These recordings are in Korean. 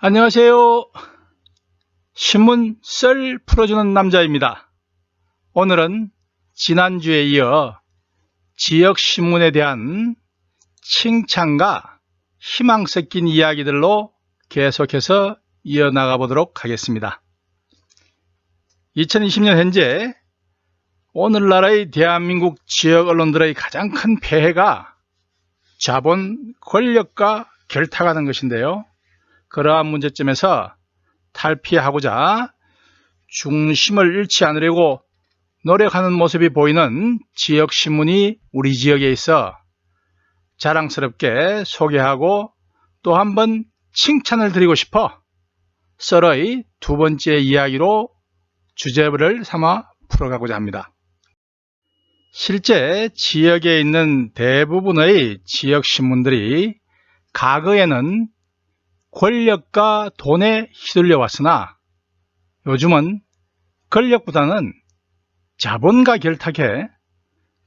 안녕하세요. 신문 썰 풀어주는 남자입니다. 오늘은 지난주에 이어 지역신문에 대한 칭찬과 희망 섞인 이야기들로 계속해서 이어나가 보도록 하겠습니다. 2020년 현재 오늘날의 대한민국 지역 언론들의 가장 큰 폐해가 자본, 권력과 결탁하는 것인데요. 그러한 문제점에서 탈피하고자 중심을 잃지 않으려고 노력하는 모습이 보이는 지역신문이 우리 지역에 있어 자랑스럽게 소개하고 또 한 번 칭찬을 드리고 싶어 썰의 두 번째 이야기로 주제를 삼아 풀어가고자 합니다. 실제 지역에 있는 대부분의 지역신문들이 과거에는 권력과 돈에 휘둘려 왔으나 요즘은 권력보다는 자본과 결탁해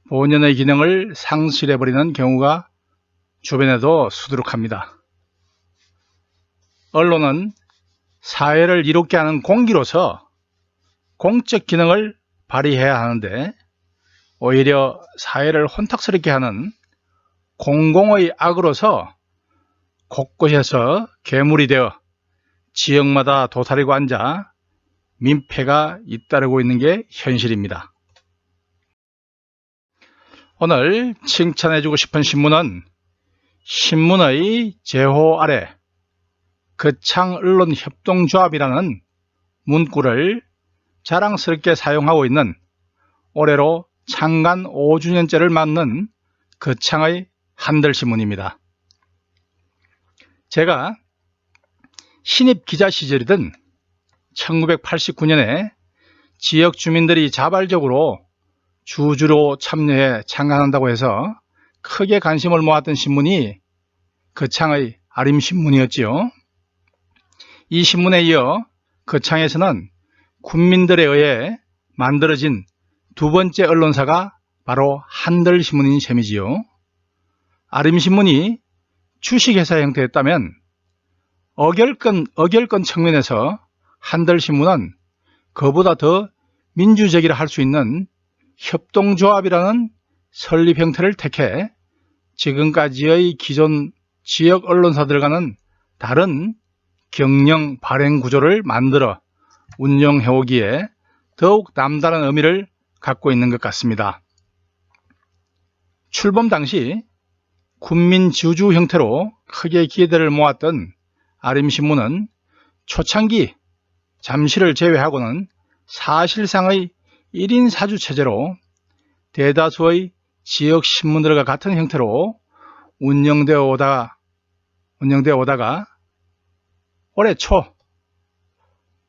본연의 기능을 상실해버리는 경우가 주변에도 수두룩합니다. 언론은 사회를 이롭게 하는 공기로서 공적 기능을 발휘해야 하는데 오히려 사회를 혼탁스럽게 하는 공공의 악으로서 곳곳에서 괴물이 되어 지역마다 도사리고 앉아 민폐가 잇따르고 있는 게 현실입니다. 오늘 칭찬해주고 싶은 신문은 신문의 제호 아래 거창언론협동조합이라는 문구를 자랑스럽게 사용하고 있는 올해로 창간 5주년째를 맞는 거창의 한들신문입니다. 제가 신입 기자 시절이던 1989년에 지역 주민들이 자발적으로 주주로 참여해 창간한다고 해서 크게 관심을 모았던 신문이 거창의 아림신문이었지요. 이 신문에 이어 거창에서는 군민들에 의해 만들어진 두 번째 언론사가 바로 한들신문인 셈이지요. 아림신문이 주식회사 형태였다면 어결권 측면에서 한들신문은 그보다 더 민주적이라 할 수 있는 협동조합이라는 설립 형태를 택해 지금까지의 기존 지역 언론사들과는 다른 경영 발행 구조를 만들어 운영해오기에 더욱 남다른 의미를 갖고 있는 것 같습니다. 출범 당시 군민 주주 형태로 크게 기대를 모았던 아림신문은 초창기 잠시를 제외하고는 사실상의 1인 사주 체제로 대다수의 지역 신문들과 같은 형태로 운영되어 오다가 올해 초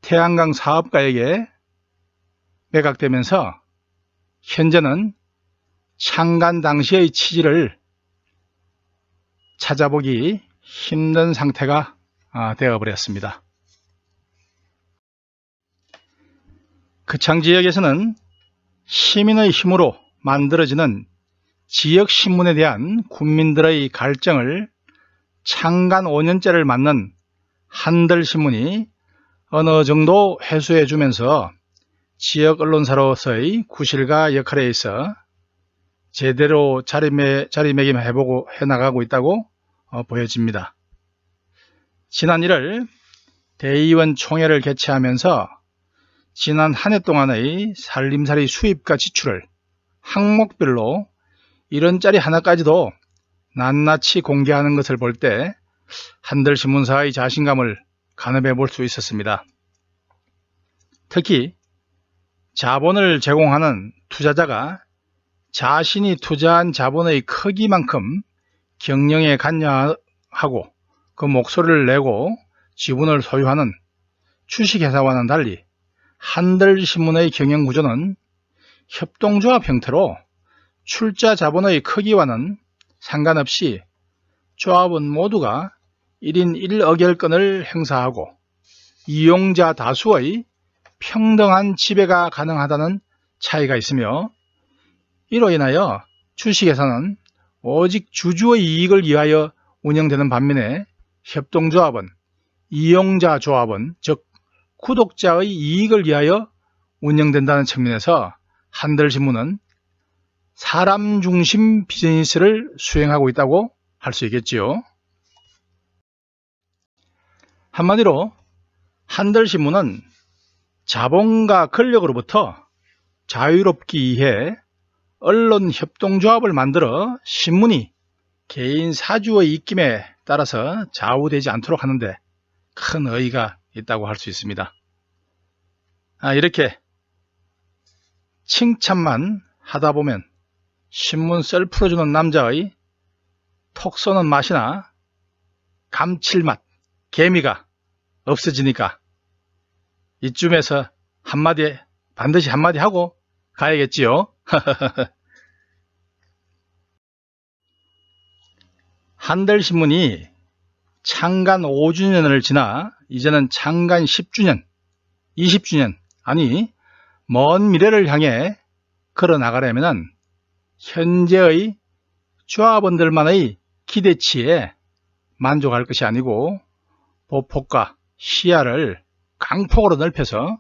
태양광 사업가에게 매각되면서 현재는 창간 당시의 취지를 찾아보기 힘든 상태가 되어버렸습니다. 거창지역에서는 시민의 힘으로 만들어지는 지역신문에 대한 군민들의 갈증을 창간 5년째를 맞는 한들신문이 어느 정도 해소해주면서 지역 언론사로서의 구실과 역할에 있어 제대로 자리매김해보고 해나가고 있다고 보여집니다. 지난 1월 대의원 총회를 개최하면서 지난 한 해 동안의 살림살이 수입과 지출을 항목별로 1원짜리 하나까지도 낱낱이 공개하는 것을 볼 때 한들신문사의 자신감을 가늠해 볼 수 있었습니다. 특히 자본을 제공하는 투자자가 자신이 투자한 자본의 크기만큼 경영에 관여하고 그 목소리를 내고 지분을 소유하는 주식회사와는 달리 한들신문의 경영구조는 협동조합 형태로 출자 자본의 크기와는 상관없이 조합원 모두가 1인 1어결권을 행사하고 이용자 다수의 평등한 지배가 가능하다는 차이가 있으며 이로 인하여 주식회사는 오직 주주의 이익을 위하여 운영되는 반면에 협동조합은 이용자 조합은, 즉 구독자의 이익을 위하여 운영된다는 측면에서 한들신문은 사람 중심 비즈니스를 수행하고 있다고 할 수 있겠지요. 한마디로 한들신문은 자본과 권력으로부터 자유롭기 위해 언론협동조합을 만들어 신문이 개인 사주의 입김에 따라서 좌우되지 않도록 하는데 큰 의의가 있다고 할 수 있습니다. 이렇게 칭찬만 하다 보면 신문 썰 풀어주는 남자의 톡 쏘는 맛이나 감칠맛, 개미가 없어지니까 이쯤에서 반드시 한마디 하고 가야겠지요. 한들신문이 창간 5주년을 지나 이제는 창간 10주년, 20주년, 아니 먼 미래를 향해 걸어나가려면 현재의 조합원들만의 기대치에 만족할 것이 아니고 보폭과 시야를 강폭으로 넓혀서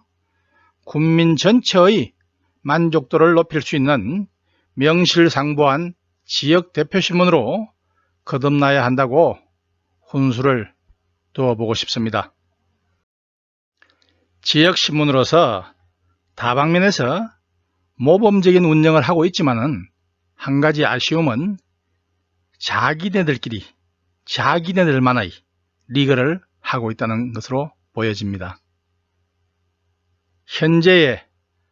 국민 전체의 만족도를 높일 수 있는 명실상부한 지역 대표신문으로 거듭나야 한다고 훈수를 두어보고 싶습니다. 지역신문으로서 다방면에서 모범적인 운영을 하고 있지만은 한 가지 아쉬움은 자기네들만의 리그를 하고 있다는 것으로 보여집니다. 현재에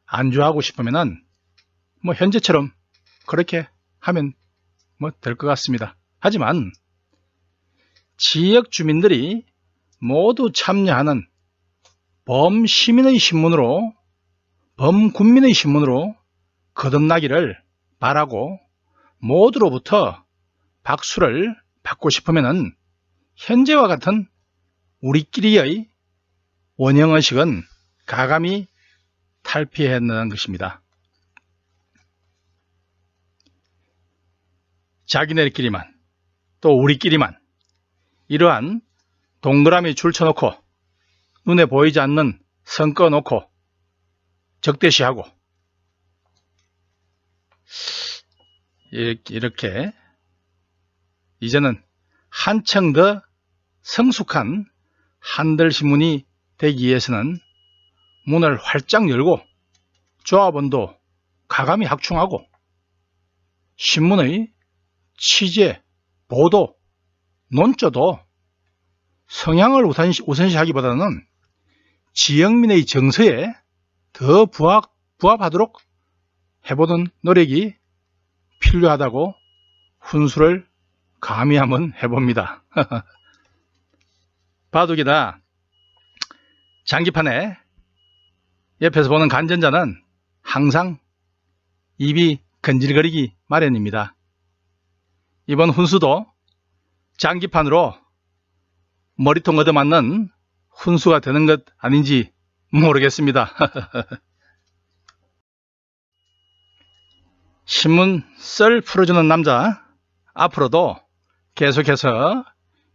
안주하고 싶으면은 현재처럼 그렇게 하면 될 것 같습니다. 하지만 지역 주민들이 모두 참여하는 범시민의 신문으로, 범국민의 신문으로 거듭나기를 바라고 모두로부터 박수를 받고 싶으면은 현재와 같은 우리끼리의 원형의식은 가감히 탈피해야 한다는 것입니다. 자기네들끼리만, 또 우리끼리만 이러한 동그라미 줄 쳐놓고 눈에 보이지 않는 선 꺼놓고 적대시하고 이렇게 이제는 한층 더 성숙한 한들신문이 되기 위해서는 문을 활짝 열고 조합원도 가감히 확충하고 신문의 취재, 보도, 논조도 성향을 우선시하기보다는 지역민의 정서에 더 부합하도록 해보는 노력이 필요하다고 훈수를 감히 한번 해봅니다. 바둑이나 장기판에 옆에서 보는 간전자는 항상 입이 건질거리기 마련입니다. 이번 훈수도 장기판으로 머리통 얻어맞는 훈수가 되는 것 아닌지 모르겠습니다. 신문 썰 풀어주는 남자, 앞으로도 계속해서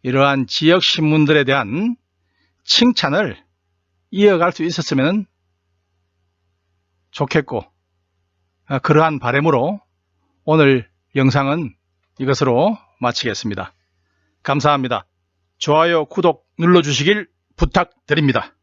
이러한 지역 신문들에 대한 칭찬을 이어갈 수 있었으면 좋겠고, 그러한 바람으로 오늘 영상은 이것으로 마치겠습니다. 감사합니다. 좋아요, 구독 눌러주시길 부탁드립니다.